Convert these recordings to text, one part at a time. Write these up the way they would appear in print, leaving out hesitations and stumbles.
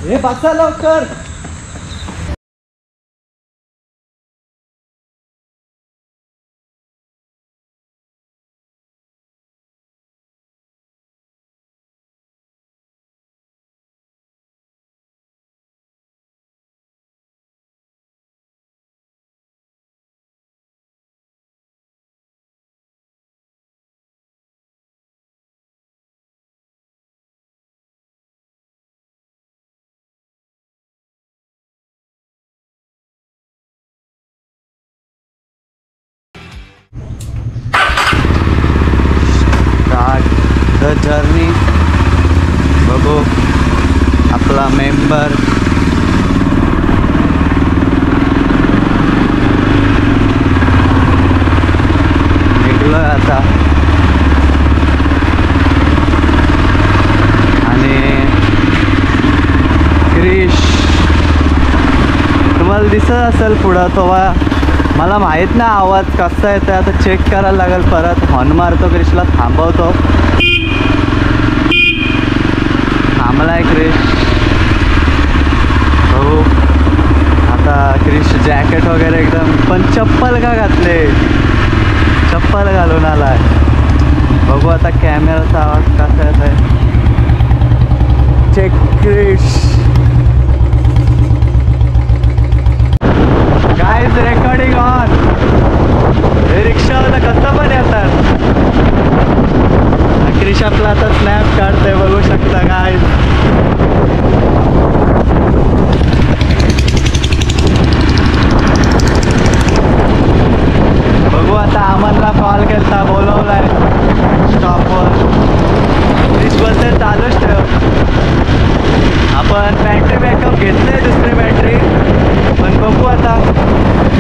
हे बसा लवकर. द जर्नी बघू आपला मेंबर निघलोय आता. आणि क्रिश तुम्हाला दिसत असेल पुढं तो. मला माहीत नाही आवाज कसा येतोय, आता चेक करायला लागेल. परत हॉर्न मारतो, क्रिशला थांबवतो. थांबलाय क्रिश. बघू आता. क्रिश जॅकेट वगैरे एकदम, पण चप्पल का घातले? चप्पल घालून आलाय. बघू आता कॅमेराचा आवाज कसा येतोय. Check Krish. Guys recording on. हे रिक्षावाला कसं पण येतात. क्रिश आपला आता स्नॅप काढतोय, बघू शकता गाइस. बघू आता. अमनला कॉल केलता, बोलवलाय स्टॉपवर. क्रिश बोलते चालूच ठेव. आपण बॅटरी बॅकअप घेतले दुसरी बॅटरी, पण बघू आता.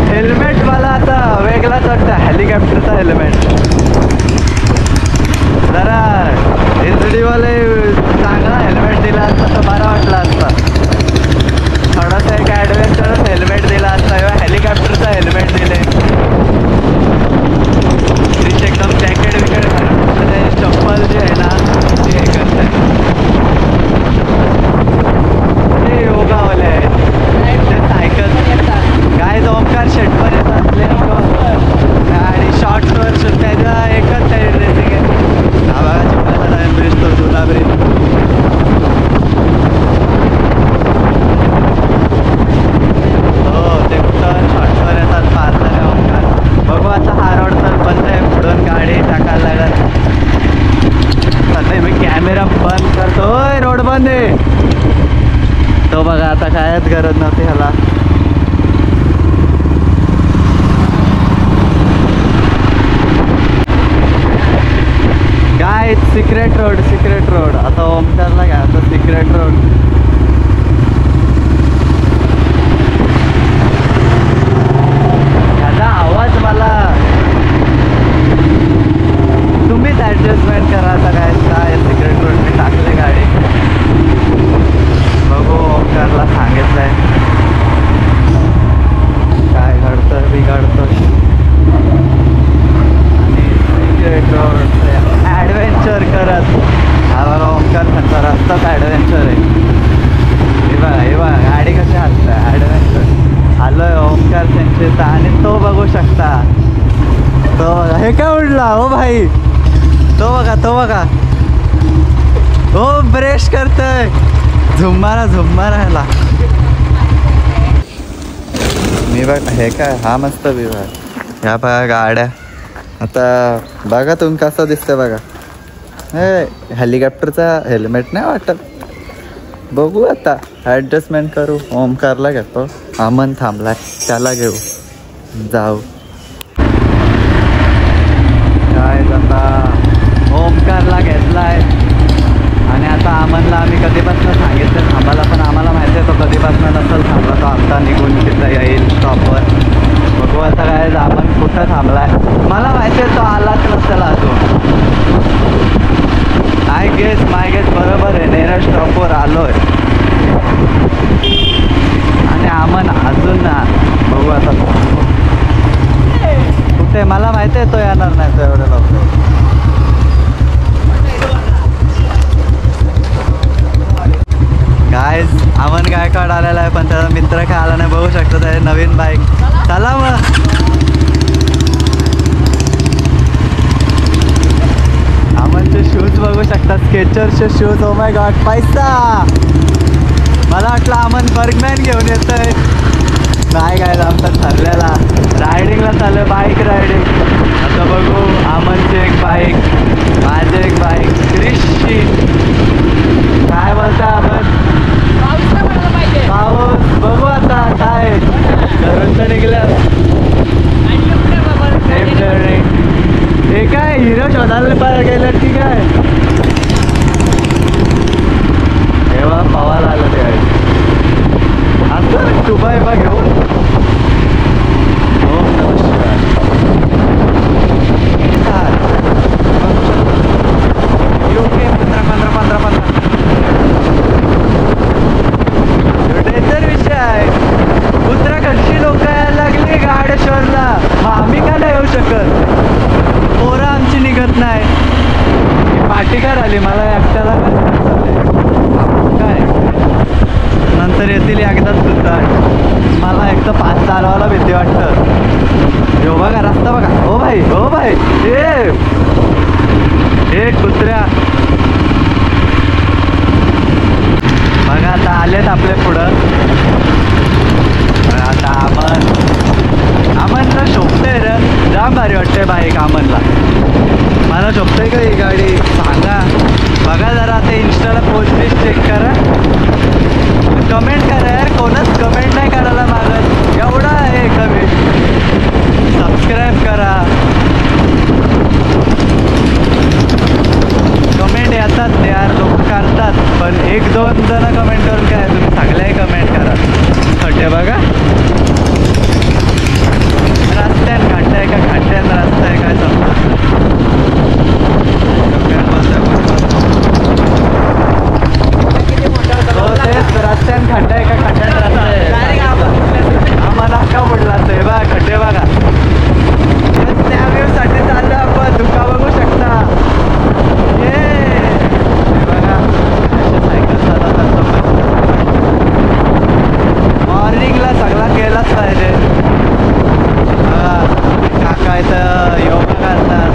हेल्मेट मला आता वेगळाच वाटतं, हेलिकॉप्टरचा हेल्मेट. जरा एसडीवाले चांगला हेल्मेट दिला असता तर बरा वाटला असता. थोडासा एक ॲडव्हेंचरच हेल्मेट दिला असता. किंवा हेलिकॉप्टरचा हेल्मेट दिले. क्रिश एकदम जॅकेट विकेट घालून चप्पल जे आहे ना ते हे करते. ते योगावाले आहेत, ते सायकल. काय ओमकार शेट पण येतात आणि शॉर्ट्सवर त्याचा एकच आहे ड्रेसिंग आहे. हा बघा चिखलाचा ब्रिज, तो जुना ब्रिज. हो ते कुठं शॉर्ट्सवर येतात पाहतात ओमकार. बघू आता हा रोड तर बंद आहे, पुढून गाडी टाकायला लागत. आता मी कॅमेरा बंद करतो. रोड बंद आहे तो. बघा आता कायच गरज नव्हती ह्याला. काय सिक्रेट रोड, सिक्रेट रोड. आता ओमकारला घ्या आता सिक्रेट रोड. ह्याचा आवाज मला तुम्हीच ॲडजस्टमेंट करा. आता काय सिक्रेट रोड मी टाकले गाडी. बघू ओमकारला सांगितलंय काय घडतं बिघडतं. आणि सिक्रेट रोड ॲडव्हेंचर करत. हा बघा ओमकार त्यांचा रस्ताच ॲडव्हेंचर आहे. हे बघा हे बघा गाडी कशी हलतं ॲडव्हेंचर. आलोय ओमकार त्यांचे. आणि तो बघू शकता तो बघा. हे काय उडला हो भाई. तो बघा तो बघा. हो ब्रेश करतोय. झुम्मारा झुम्मारा ह्याला. मी बघ हे काय हा मस्त विभाग. ह्या बघा गाड्या. आता बघा तुम्ही कसं दिसतंय बघा. हे हेलिकॉप्टरचा हेल्मेट नाही वाटत. बघू आता ॲडजस्टमेंट करू. ओमकारला घेतो. अमन थांबलाय, त्याला घेऊ जाऊ. काय आता ओमकारला घेतलाय. आणि आता अमनला आम्ही कधीपासून सांगितलं थांबायला, पण आम्हाला माहिती आहे तो कधीपासून नसेल थांबला. तो आत्ता निघून तिथं येईल स्टॉपवर. बघू आता काय अमन कुठं थांबलाय. मला माहिती आहे तो आलाच नसेल अजून. माय गेस बरोबर आहे. नेरळ स्टॉपवर आलोय आणि अमन अजून ना. बघू आता कुठे. मला माहिती आहे तो येणार नाही तो एवढं लवकर. गाइस अमन गायकवाड आलेला आहे पण त्याचा मित्र काय आला नाही. बघू शकतो त्याची नवीन बाईक. चला मग अमनचे शूज बघू शकता, स्केचरचे शूज. ओ माय गॉड, पैसा. मला वाटलं अमन बर्गमॅन घेऊन येतोय. नाही काय आमचं ठरलेला रायडिंगला चाललं, बाईक रायडिंग. आता बघू अमनची एक बाईक, माझी एक बाईक, क्रिशची. काय बोलता अमन? पाऊस बघू आता काय घरून तर निघल्या. हे काय हिरो शोधायला गेलं की काय? तेव्हा पवार आलं ते असं दुबई बा घेऊन. हो नमस्कार. ओके 15 डेंजर विषय आहे. उत्तराखंडची लोक यायला लागली गाडेश्वरला, मग आम्ही का नाही येऊ शकत? पोरं आमची निघत नाही. पाटीकर आली मला एकट्याला काय, नंतर येतील एकदाच सुद्धा. मला एक तर 5 चालवायला भीती वाटतं. हो बघा रस्ता बघा. हो भाई, हो भाई. ए कुत्र्या बघा आता आलेत आपले पुढं. आता अमनला शोभते रे, जाम भारी वाटते बाईक अमनला. मला शोभते का ही गाडी सांगा. बघा जरा ते इंस्टाला पोस्ट चेक करा, कमेंट करा यार. कोणच कमेंट नाही करायला मागत, एवढा आहे कमेंट. सबस्क्राईब करा. कमेंट येतात यार, लोक करतात पण 1-2 जण कमेंट करून काय, तुम्ही सगळ्याही कमेंट करा. खड्डे बघा, रस्त्यान खड्डा आहे का खड्ड्यान रस्ता आहे काय समजा. रस्त्यान खड्डा आहे का खड्ड्यान रस्ता आहे आम्हाला का पडला असं. हे बघा खड्डे बघा. त्या व्ह्यूसाठी चाललं आपण. धुका बघू शकता. बघा सायकल चालवतात. मॉर्निंगला सगळा केलाच पाहिजे. काका इथं योगा करतात.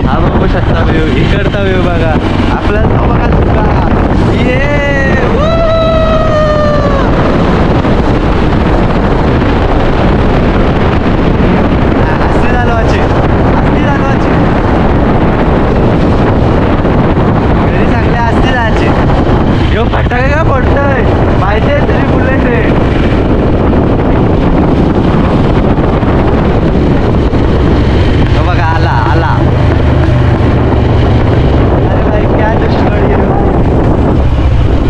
हा बघू शकता व्ह्यू, इकडचा व्ह्यू बघा. आपल्याला बघा धुका. यो फटाके का पडतोय माहिती आहे तरी बुलेट आहे. तो बघा आला आला. अरे भाई काय दुष्काळी.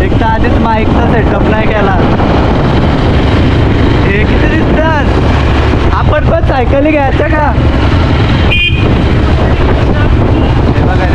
एक तर आधीच माईकचा सेटअप नाही केला. हे किती दिसतात. आपण पण सायकली घ्यायच्या का? हे बघा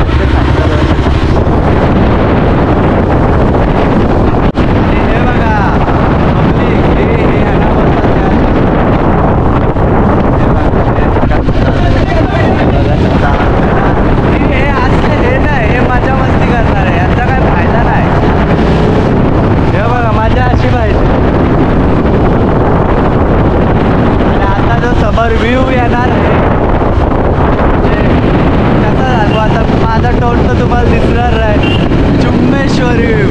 रिव्ह्यू येणार आहे. कसा लागू आता माझा टोन तर तुम्हाला दिसणार आहे. चुम्मेश्वर रिव्ह्यू.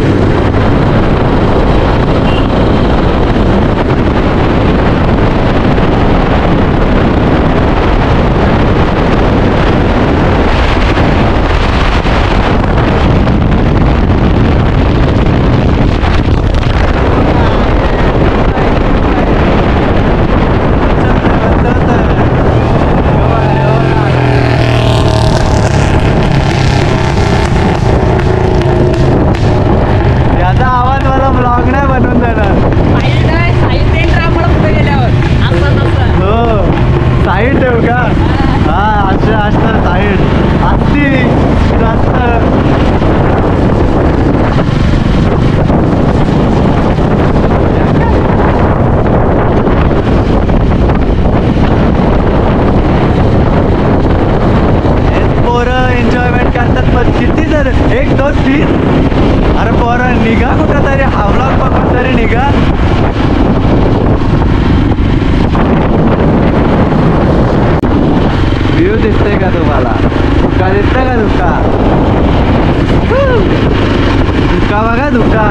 धुका बघा धुका,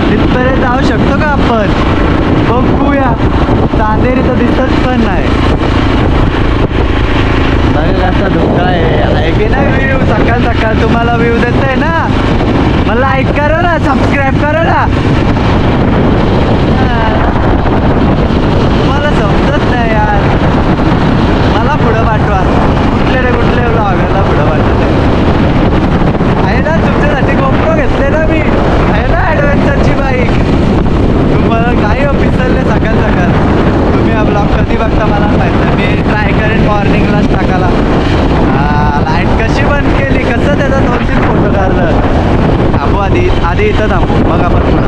तिथपर्यंत जाऊ शकतो का आपण? बघूया. चांदेरी तर दिसत पण नाही. बघा कसा धुका आहे की नाही? व्ह्यू सकाळ सकाळ तुम्हाला व्ह्यू देतोय ना, मला लाईक करा ना, सबस्क्राईब करा ना. तुम्हाला समजत नाही यार, मला पुढं पाठवा. कुठले ब्लॉगरला पुढं पाठवत आहे ना. तुमच्यासाठी गोप्रो घेतले ना मी, आहे ना ॲडव्हेंचरची बाईक. तुम्हाला काही ऑफिसरले सकाळ सकाळ. तुम्ही हा ब्लॉग कधी बघता मला माहिती नाही. मी ट्राय करेन मॉर्निंगलाच टाकायला. लाईट कशी बंद केली, कसं त्याचा 2-3 फोटो काढलं. थांबू आधी इथं थांबू, मग आपण पुढं.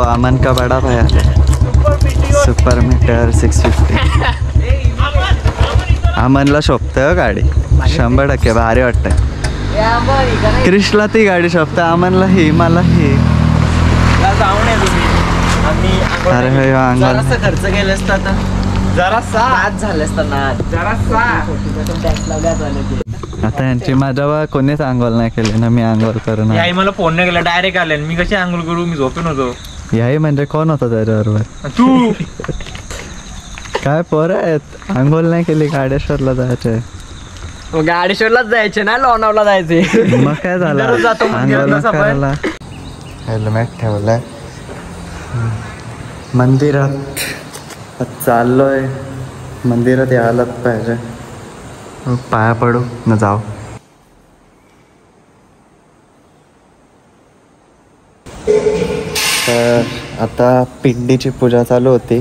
अमन का बड़ा भाई सुपर मीटर 650. अमनला शोभतंय गाडी 100% भारी वाटतंय. क्रिशला ती गाडी शोभते, अमनला ही, मला ही. अरे हे अंगण खर्च केले असतात जरासा झाले असतात. आता यांची माझ्या कोणीच आंघोळ नाही केली ना, मी आंघोळ करून मला फोन नाही केला, डायरेक्ट आले. मी कशी आंघोळ करू, मी झोपून होतो. याही म्हणजे कोण होतं त्याच्याबरोबर? तू. काय पोरं आहेत, आंघोळ नाही केली. गाडेश्वरला जायचे. गाडेश्वरलाच जायचे ना, लोणावला जायचे. मग काय झालं, आंघोळ करायला हेल्मेट ठेवलंय. मंदिरात चाललोय, मंदिरात यायलाच पाहिजे. पाया पडू न जाऊ. तर आता पिंडीची पूजा चालू होती,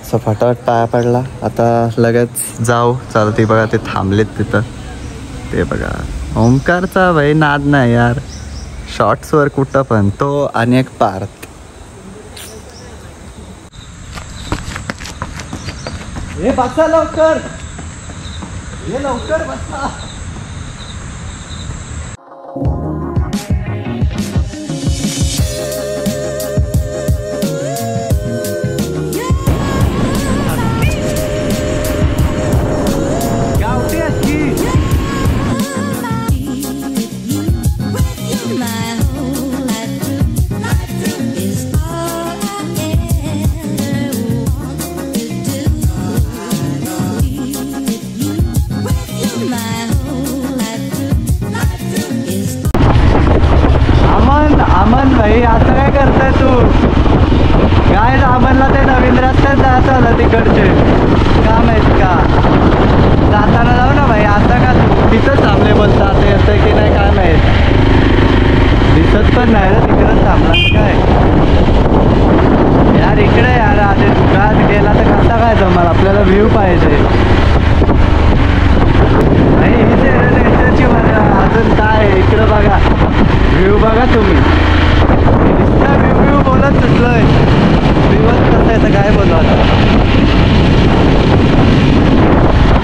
सो फटाफट पाया पडला. आता लगेच जाऊ. चालती बघा ते थांबलेत तिथं. ते बघा ओमकारचा भाई नाद नाही यार, शॉर्ट्सवर कुठं पण तो. आणि एक पार्थ. हे बसा लवकर, हे लवकर बसा. अमन भाई असं काय करताय तू? काय अमनला ते नवीन रस्त्यात जायचं आलं, तिकडचे काम आहेत का? जाताना जाऊ ना भाई, आता का तिथंच थांबले बोलता. आता येतं की नाही काय माहीत, दिसत पण नाही ना तिकडंच थांबला काय यार. इकडे यार आधी दुकानात गेला तर कसा काय जमल, आपल्याला व्ह्यू पाहिजे. नाही नेचरची मजा. अजून काय इकडं बघा, व्ह्यू बघा तुम्ही. व्ह्यू बोलत सुटलोय, व्ह्यूच कसं आहे तर काय बोलू आता.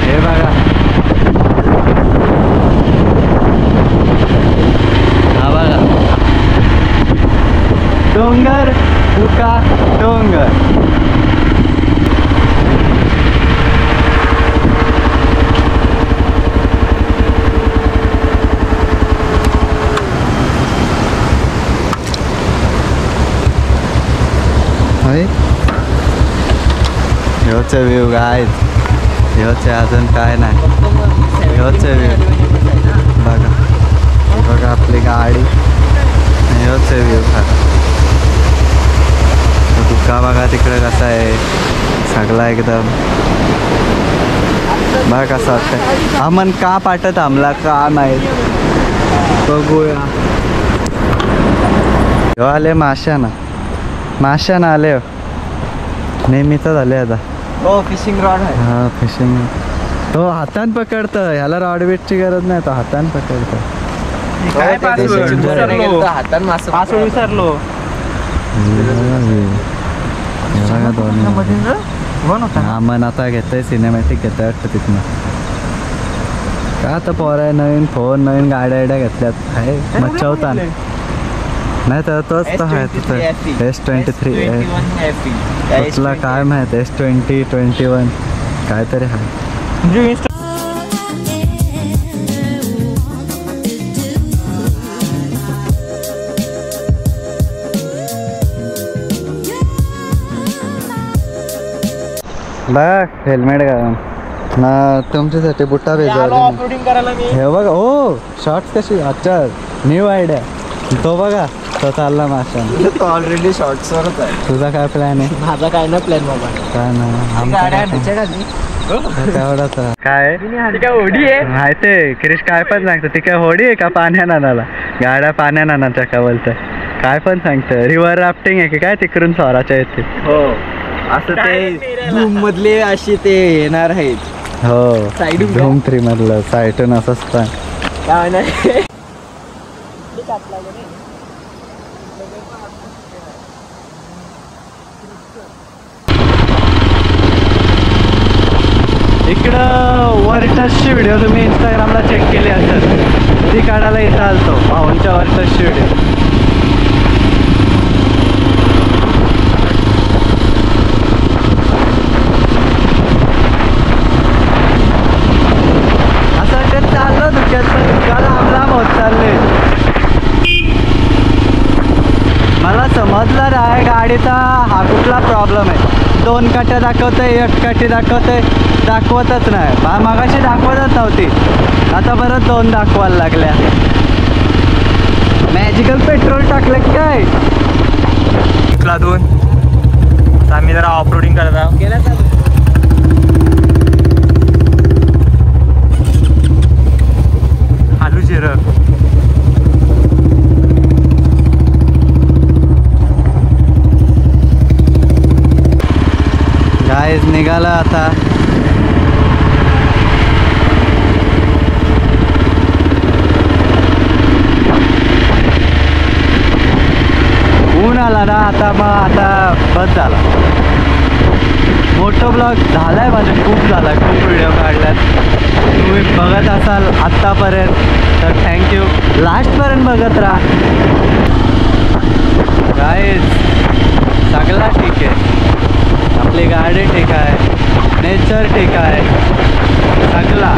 हे बघा, हा बघा डोंगर, धुका डोंगर. ह्योचे व्ह्यू गायज, ह्योचे अजून काय नाही. ह्योचे व्ह्यू बघा, बघा आपली गाडी. ह्योचे व्ह्यू खरा. धुका बघा तिकडे कसा आहे सगळा एकदम. बघा कसं वाटतं. अमन का पाठत थांबला का माहीत, बघूया. ह्यो आले माशानं आले. नेहमीच झाले आता. हो फिशिंग रॉड आहे. हा फिशिंग. तो हातान पकडतं, ह्याला रॉड वेटची गरज नाही, तो हातान पकडतं. काय हातान मासे विसरलो. अमन आता घेतोय सिनेमॅटिक, घेतोय वाटतं तिथनं. का आता पोरा नवीन फोन नवीन गाड्या घेतल्यात आहे मच्छवता नाही तर तोच तर आहे तिथं S23 कुठला काय माहित S20 21 काहीतरी आहे. बघ हेल्मेट घालून ना तुमच्यासाठी बुट्टा करायला मी हे बघा हो शॉर्ट्स कशी अच्छा न्यू आयडिया तो बघा तो चालला माशा तो ऑलरेडी शॉर्ट्सवरच आहे. तुझा काय प्लॅन आहे? माझा काय ना प्लॅन बाबा काय ना तेवढाच काय होडी आहे माहितीये क्रिश काय पण सांगतो ती काय होडी आहे का पाण्या नानाला गाड्या पाण्या नानाच्या का बोलतं काय पण सांगतं रिव्हर राफ्टिंग आहे की काय तिकडून स्वराच्या येते. हो असं ते धूम मधले असे ते येणार आहेत. हो साईडून धूम 3 मधलं साईटून असंच पण काय नाही इकडं वरटसची व्हिडिओ तुम्ही इंस्टाग्रामला चेक केली असेल ती काढायला इथं आलतो भाऊंच्या वरटसची व्हिडिओ. असं ते चाललं दुःखात लांब लांब होत चालले. मला समजलं नाही गाडीचा हा कुठला प्रॉब्लेम आहे. 2 काट्या दाखवते 1 काठी दाखवते दाखवतच नाही. मगाशी दाखवतच नव्हती आता परत 2 दाखवायला लागल्या. मॅजिकल पेट्रोल टाकलं काय 2 आम्ही जरा ऑफ रोडिंग करत आहोत. आलू जिरं गाईज निघाला आता. ऊन आला ना आता मग आता बस झाला. मोठं ब्लॉग झालाय माझे खूप झाला खूप व्हिडिओ काढल्यात. तुम्ही बघत असाल आत्तापर्यंत तर थँक्यू. लास्टपर्यंत बघत राहा. गाईज सगळा ठीक आहे आपली गाडी ठीक आहे नेचर ठीक आहे सगळा.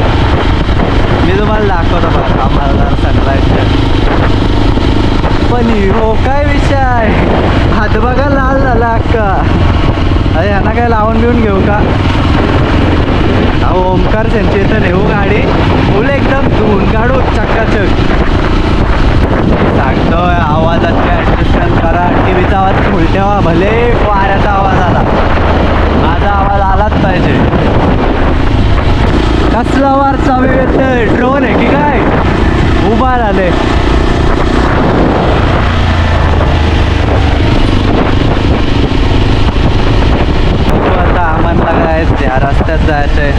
मी तुम्हाला दाखवतो बघा आम्हाला सनलाईट पण हो काय विषय आहे हात बघा लाल झाला अक्का. अरे ह्यांना काय लावून बिवून घेऊ का? अहो ओमकार त्यांची इथं नेऊ गाडी फुल एकदम धुवून काढू चक्काचक. सांगतोय आवाजाचे ॲडजस्टमेंट करा. टीव्हीचा आवाज फुल ठेवा भले वाऱ्याचा आवाज आला माझा आवाज आलाच पाहिजे. कसला वार चालू येतोय ड्रोन आहे की काय उभा झाले. आता आम्हाला काय या रस्त्यात जायचंय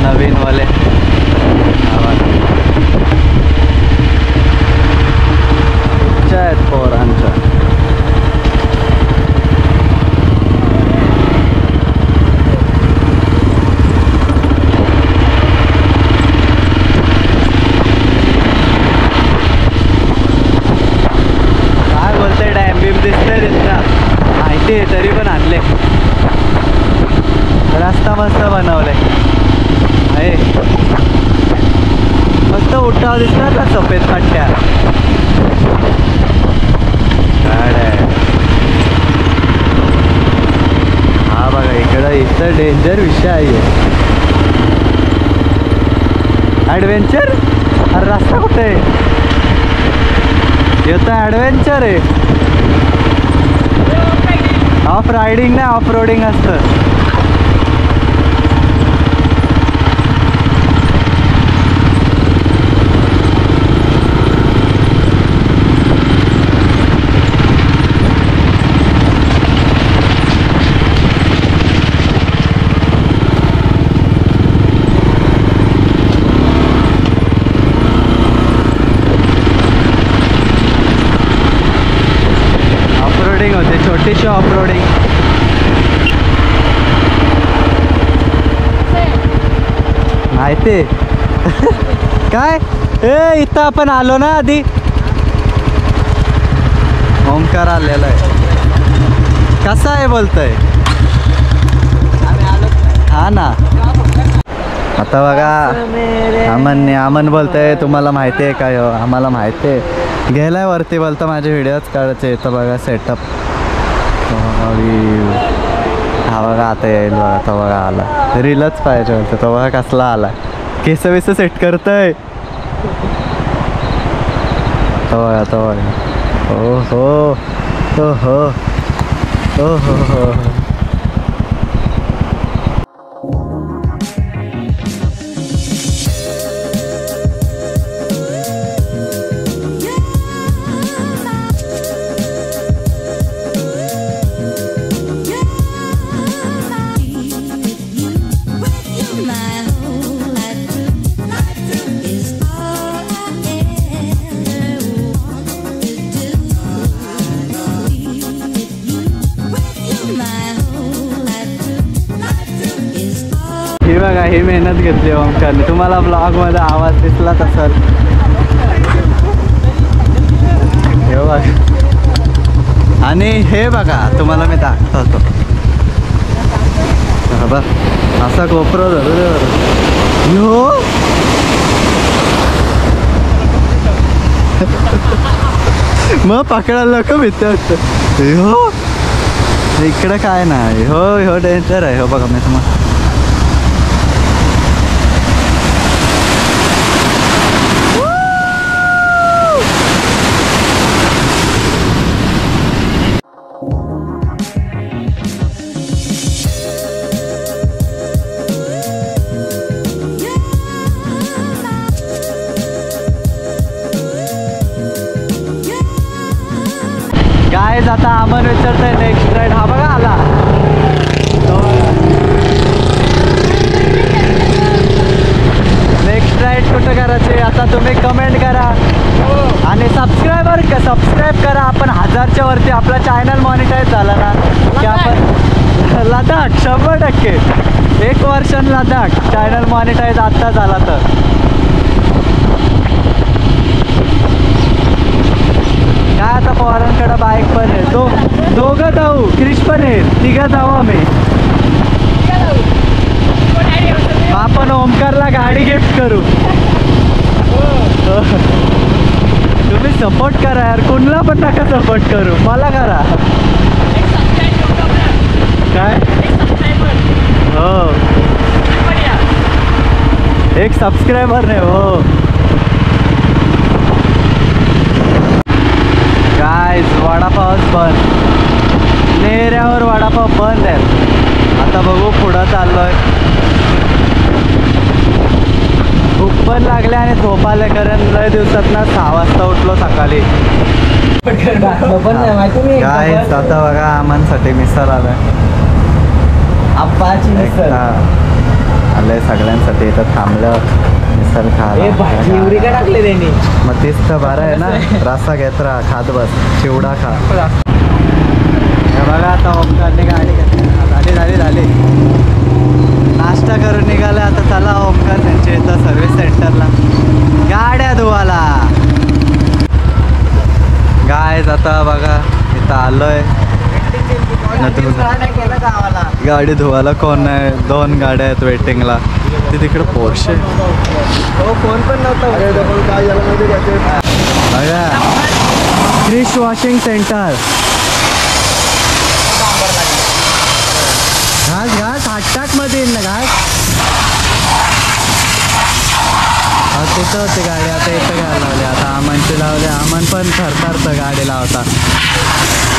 नवीनवाले. आहेत पोरांच्या काय बोलते डॅम बीम दिसतंय दिसता माहिती आहे तरी पण आणले. रस्ता मस्त बनवले आहे मस्त उठाव दिसतात ना सफेद पट्ट्या. हा बघा इकडं डेंजर विषय आहे ॲडव्हेंचर. अरे रस्ता कुठे आहे येतं ॲडव्हेंचर आहे. ऑफ रायडिंग नाही ऑफ रोडिंग असतं. होते छोटीशी ऑफ रोडिंग. माहिती काय ए इथं आपण आलो ना आधी. ओमकार आलेला आहे. कसा आहे बोलतोय. हा ना. आता बघा अमन बोलतोय तुम्हाला माहिती आहे काय हो. आम्हाला माहिती आहे. गेलाय वरती बोलतं माझे व्हिडिओज काढायचे. इथं बघा सेटअप. हा बघा आता येईल बघा. तो बघा आला. रीलच पाहिजे होतं. तो बघा कसला आला. केस विस सेट करतोय. तो बघा तो बघा. ओ हो हो हो हो हो हो. ही बघा ही मेहनत घेतली ओमकारने. तुम्हाला ब्लॉगमध्ये आवाज दिसलाच असेल. हे बघा. आणि हे बघा तुम्हाला मी दाखवतो. बघा असा कोपरा धरू हो. मग पकडायला नको भीती वाटतं. हो इकडं काय नाही. हो हो डेंजर आहे. हो बघा मी तुम्हाला गाईज आता अमन विचारतोय नेक्स्ट राईड. हा बघा आला. नेक्स्ट राईड कुठं करायचे आता तुम्ही कमेंट करा. आणि सबस्क्राईब करा. आपण 1000च्या वरती आपला चॅनल मॉनिटाईज झाला ना की आपण लडाख 100%. 1 वर्षान लडाख चॅनल मॉनिटाईज आत्ता झाला तर. काय आता पोरांकडे बाईक पण आहे. दोघं जाऊ. क्रिश पण येईल. तिघं जाऊ आम्ही. आपण ओमकारला गाडी गिफ्ट करू. तुम्ही सपोर्ट करा यार. कुणाला पण नका सपोर्ट करू. मला करा. काय हो एक सबस्क्रायबर नाही हो. गाईज वडापावच बंद. नेऱ्यावर वडापाव बंद आहे. आता बघू पुढं चाललोय. भूक पण लागले आणि झोप आले. कारण लय दिवसात ना 6 वाजता उठलो सकाळी. गाईज आता बघा अमनसाठी मिसळ आलाय. आलंय सगळ्यांसाठी. इथं थांबलं मिसळ खायला. टाकले त्यांनी. मग तेच तर बरं आहे ना. रस्सा घेत राहा खात बस. चिवडा खा. हे बघा आता ओमकारने गाडी घेतली. झाली. नाश्ता करून निघाले. आता चला ओमकार त्यांच्या इथं सर्व्हिस सेंटरला गाड्या धुवाला. गाईज आता बघा इथं आलोय. गाडी धुवायला कोण नाही. 2 गाड्या आहेत वेटिंगला. ते तिकडे पोर्शे. फोन पण नव्हता. बघा क्रिश वॉशिंग सेंटर. घास हाटटाक मध्ये येईल ना घास. तिथं होती गाडी. आता इथं घ्यायला लावली. आता अमनची लावली. अमन पण थरथरतं गाडी लावता.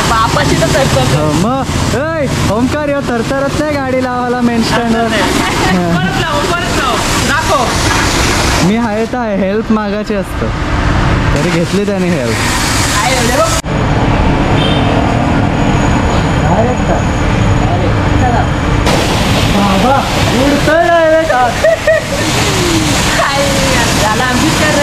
बापाची तर तरतरत. मग ओमकार यो थरथरत नाही गाडी लावायला मेन स्टँडवर. मी आहे तर हेल्प मागायची असतं. तरी घेतली त्याने हेल्प. बाबा उडतोय डायरेक्ट. आमचीच कर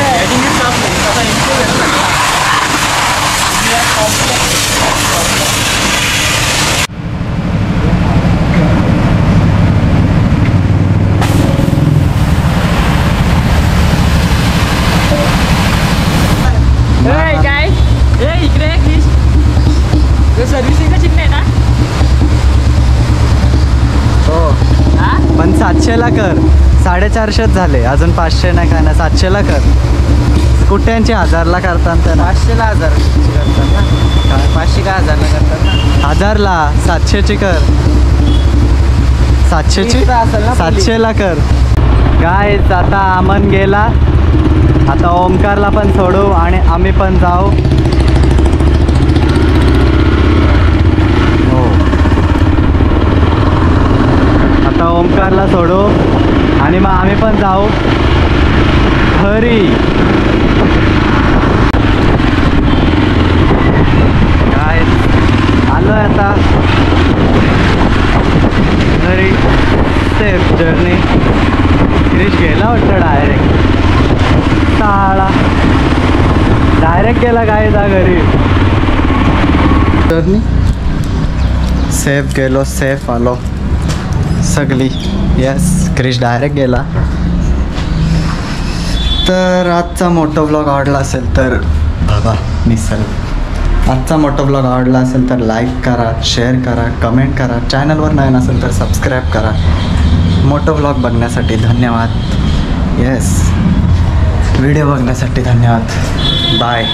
700ला कर. 450 झाले, अजून 500 नाही काय ना, 700ला कर. कुठ्यांची 1000ला करतात तर 500ला 1000 करतात ना, 500 का 1000ला करतात ना. 1000ला 700ची कर. 700ची तीस असेल ना, 700ला कर. काय आता अमन गेला, आता ओमकारला पण सोडू आणि आम्ही पण जाऊ. हो, आता ओमकारला सोडू आणि मग आम्ही पण जाऊ घरी. काय आलोय आता घरी. Safe journey. गिरीश गेला वाटतं डायरेक्ट. साळा डायरेक्ट गेला काय जा घरी. जर्नी सेफ गेलो, सेफ आलो सगळी. येस, क्रिश डायरेक्ट गेला. तर आजचा मोठा व्लॉग आवडला असेल तर बाबा मिसल आजचा मोठा व्लॉग आवडला असेल तर लाईक करा, शेअर करा, कमेंट करा. चॅनलवर नवीन असेल तर सबस्क्राईब करा. मोठं व्लॉग बघण्यासाठी धन्यवाद. येस, व्हिडिओ बघण्यासाठी धन्यवाद. बाय.